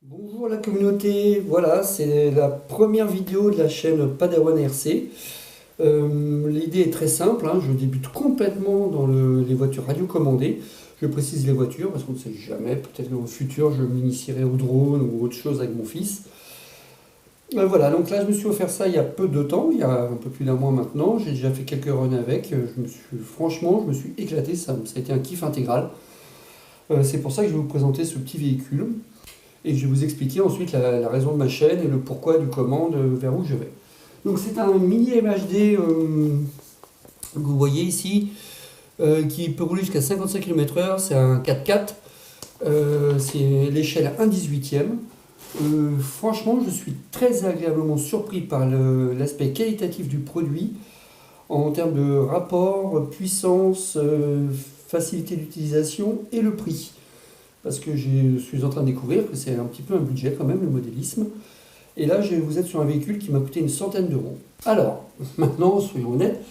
Bonjour la communauté, voilà, c'est la première vidéo de la chaîne Padawan RC. L'idée est très simple, hein, je débute complètement dans les voitures radiocommandées. Je précise les voitures parce qu'on ne sait jamais, peut-être qu'au futur je m'initierai au drone ou autre chose avec mon fils. Voilà, donc là je me suis offert ça il y a peu de temps, il y a un peu plus d'un mois maintenant. J'ai déjà fait quelques runs avec, franchement je me suis éclaté, ça a été un kiff intégral. C'est pour ça que je vais vous présenter ce petit véhicule. Et je vais vous expliquer ensuite la raison de ma chaîne et le pourquoi du comment, vers où je vais. Donc c'est un mini MHD que vous voyez ici, qui peut rouler jusqu'à 55 km/h, c'est un 4x4, c'est l'échelle 1/18e. Franchement, je suis très agréablement surpris par l'aspect qualitatif du produit, en termes de rapport, puissance, facilité d'utilisation et le prix. Parce que je suis en train de découvrir que c'est un petit peu un budget quand même, le modélisme. Et là, vous êtes sur un véhicule qui m'a coûté une centaine d'euros. Alors, maintenant, soyons honnêtes,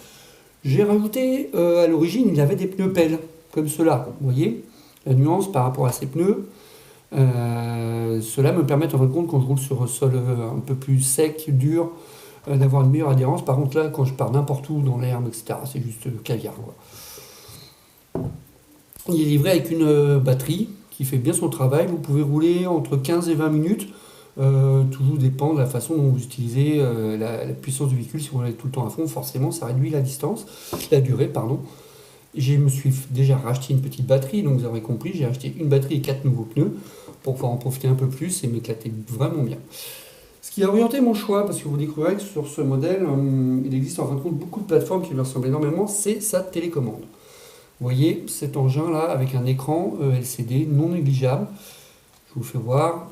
j'ai rajouté, à l'origine, il avait des pneus pelles, comme ceux-là. Vous voyez la nuance par rapport à ces pneus. Cela me permet de rendre compte quand je roule sur un sol un peu plus sec, dur, d'avoir une meilleure adhérence. Par contre, là, quand je pars n'importe où dans l'herbe, etc., c'est juste caviar, quoi. Il est livré avec une batterie qui fait bien son travail. Vous pouvez rouler entre 15 et 20 minutes. Toujours dépend de la façon dont vous utilisez la puissance du véhicule. Si vous roulez tout le temps à fond, forcément, ça réduit la durée, pardon. Je me suis déjà racheté une petite batterie, donc vous aurez compris, j'ai acheté une batterie et 4 nouveaux pneus pour pouvoir en profiter un peu plus et m'éclater vraiment bien. Ce qui a orienté mon choix, parce que vous découvrirez que sur ce modèle, il existe en fin de compte beaucoup de plateformes qui lui ressemblent énormément, c'est sa télécommande. Vous voyez cet engin là avec un écran LCD non négligeable. Je vous fais voir.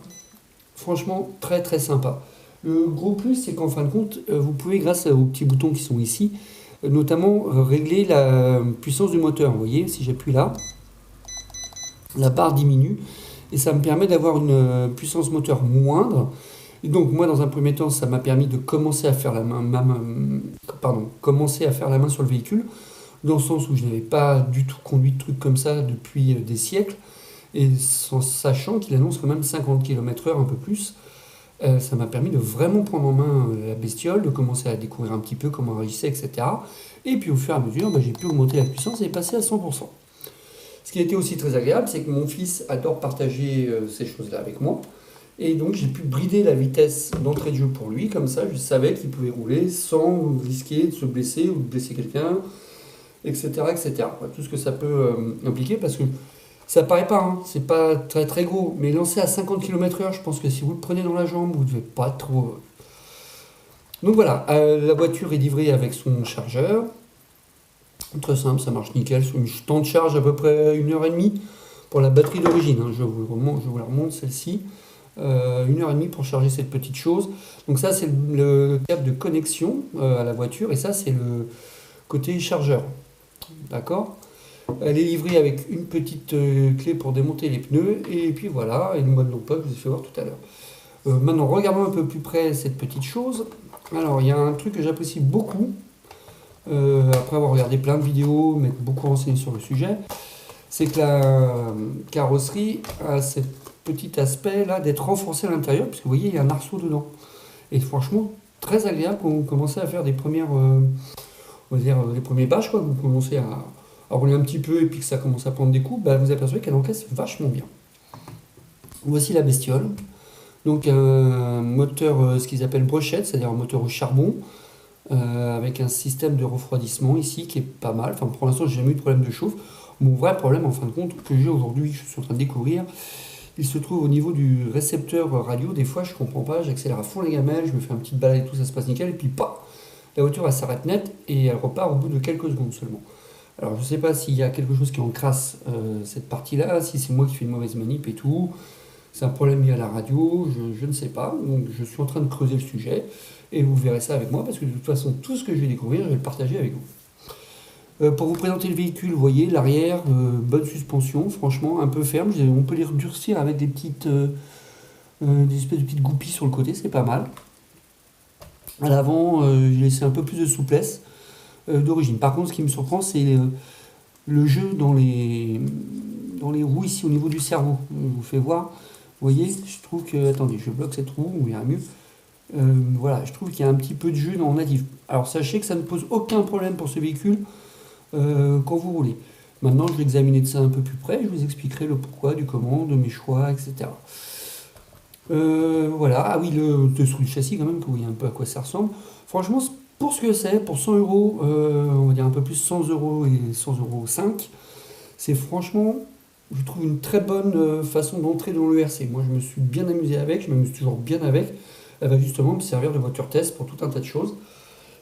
Franchement, très très sympa. Le gros plus, c'est qu'en fin de compte, vous pouvez, grâce aux petits boutons qui sont ici, notamment régler la puissance du moteur. Vous voyez, si j'appuie là, la barre diminue et ça me permet d'avoir une puissance moteur moindre. Et donc moi, dans un premier temps, ça m'a permis de commencer à faire commencer à faire la main sur le véhicule, dans le sens où je n'avais pas du tout conduit de trucs comme ça depuis des siècles, et en sachant qu'il annonce quand même 50 km/h, un peu plus. Ça m'a permis de vraiment prendre en main la bestiole, de commencer à découvrir un petit peu comment elle agissait, etc. Et puis au fur et à mesure, j'ai pu augmenter la puissance et passer à 100%. Ce qui a été aussi très agréable, c'est que mon fils adore partager ces choses-là avec moi. Et donc j'ai pu brider la vitesse d'entrée de jeu pour lui, comme ça je savais qu'il pouvait rouler sans risquer de se blesser ou de blesser quelqu'un, etc., etc. Tout ce que ça peut impliquer, parce que ça paraît pas, hein, c'est pas très très gros, mais lancé à 50 km/h, je pense que si vous le prenez dans la jambe, vous devez pas trop. Donc voilà, la voiture est livrée avec son chargeur. Très simple, ça marche nickel. Sur une temps de charge à peu près 1h30 pour la batterie d'origine, hein. Je vous la remonte celle-ci. 1h30 pour charger cette petite chose. Donc ça, c'est le câble de connexion à la voiture, et ça, c'est le côté chargeur. D'accord. Elle est livrée avec une petite clé pour démonter les pneus, et puis voilà, et le mode non-pas que je vous ai fait voir tout à l'heure. Maintenant, regardons un peu plus près cette petite chose. Alors, il y a un truc que j'apprécie beaucoup, après avoir regardé plein de vidéos, m'être beaucoup renseigné sur le sujet, c'est que la carrosserie a ce petit aspect là d'être renforcée à l'intérieur, parce que vous voyez, il y a un arceau dedans. Et franchement, très agréable quand vous commencez à faire des premières, on va dire, les premiers bâches, quoi, vous commencez à rouler un petit peu et puis que ça commence à prendre des coups, vous apercevez qu'elle encaisse vachement bien. Voici la bestiole. Donc un moteur, ce qu'ils appellent brochette, c'est-à-dire un moteur au charbon, avec un système de refroidissement ici qui est pas mal. Enfin, pour l'instant, j'ai jamais eu de problème de chauffe. Mon vrai problème, en fin de compte, que j'ai aujourd'hui, je suis en train de découvrir, il se trouve au niveau du récepteur radio. Des fois, je comprends pas, j'accélère à fond les gamelles, je me fais un petit balai et tout, ça se passe nickel, et puis pas, la voiture elle s'arrête net et elle repart au bout de quelques secondes seulement. Alors je ne sais pas s'il y a quelque chose qui encrasse cette partie-là, si c'est moi qui fais une mauvaise manip et tout. C'est un problème lié à la radio, je ne sais pas. Donc je suis en train de creuser le sujet et vous verrez ça avec moi, parce que de toute façon, tout ce que je vais découvrir, je vais le partager avec vous. Pour vous présenter le véhicule, vous voyez, l'arrière, bonne suspension, franchement, un peu ferme. On peut les redurcir avec des espèces de petites goupilles sur le côté, c'est pas mal. À l'avant, j'ai laissé un peu plus de souplesse d'origine. Par contre, ce qui me surprend, c'est le jeu dans les roues ici au niveau du cerveau. Je vous fais voir. voyez, je trouve que... Attendez, je bloque cette roue, on verra mieux. Voilà, je trouve qu'il y a un petit peu de jus dans mon natif. Alors sachez que ça ne pose aucun problème pour ce véhicule quand vous roulez. Maintenant, je vais examiner de ça un peu plus près, je vous expliquerai le pourquoi, du comment, de mes choix, etc. Voilà, ah oui, le dessous du châssis quand même, que vous voyez un peu à quoi ça ressemble. Franchement, pour ce que c'est, pour 100 euros, on va dire un peu plus 100 euros et 100 euros 5, c'est franchement, je trouve une très bonne façon d'entrer dans le RC. Moi, je me suis bien amusé avec, je m'amuse toujours bien avec. Elle va justement me servir de voiture test pour tout un tas de choses.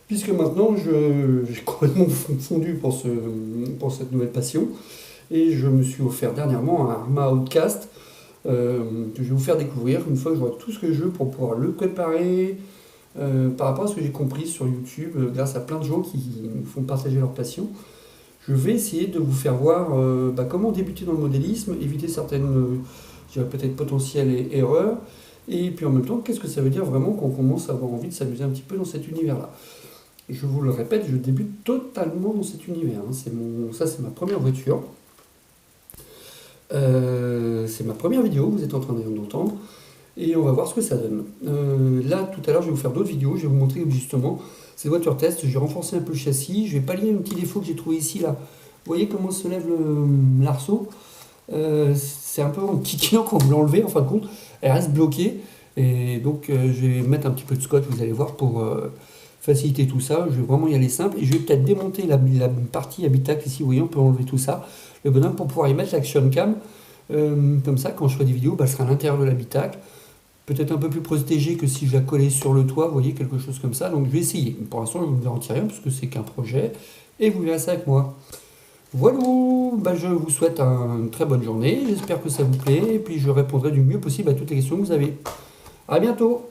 Puisque maintenant, j'ai complètement fondu pour cette nouvelle passion. Et je me suis offert dernièrement un Arma Outcast que je vais vous faire découvrir une fois que j'aurai tout ce que je veux pour pouvoir le préparer par rapport à ce que j'ai compris sur YouTube grâce à plein de gens qui me font partager leur passion. Je vais essayer de vous faire voir comment débuter dans le modélisme, éviter certaines je dirais peut-être potentielles erreurs, et puis en même temps, qu'est-ce que ça veut dire vraiment quand on commence à avoir envie de s'amuser un petit peu dans cet univers-là. Je vous le répète, je débute totalement dans cet univers. Hein. Ça, c'est ma première voiture. C'est ma première vidéo, vous êtes en train d'entendre. Et on va voir ce que ça donne. Là, tout à l'heure, je vais vous faire d'autres vidéos. Je vais vous montrer justement ces voitures test. Je vais renforcer un peu le châssis. Je vais pallier un petit défaut que j'ai trouvé ici. Là. Vous voyez comment se lève l'arceau c'est un peu enquiquinant quand vous l'enlevez. En fin de compte, elle reste bloquée. Et donc, je vais mettre un petit peu de scotch, vous allez voir, pour faciliter tout ça. Je vais vraiment y aller simple. Et je vais peut-être démonter la partie habitacle ici. Vous voyez, on peut enlever tout ça. Le bonhomme pour pouvoir y mettre l'action cam. Comme ça, quand je ferai des vidéos, elle sera à l'intérieur de l'habitacle. Peut-être un peu plus protégée que si je la collais sur le toit, vous voyez, quelque chose comme ça. Donc je vais essayer. Pour l'instant, je ne vous garantis rien, parce que c'est qu'un projet. Et vous verrez ça avec moi. Voilà, je vous souhaite une très bonne journée. J'espère que ça vous plaît. Et puis je répondrai du mieux possible à toutes les questions que vous avez. À bientôt!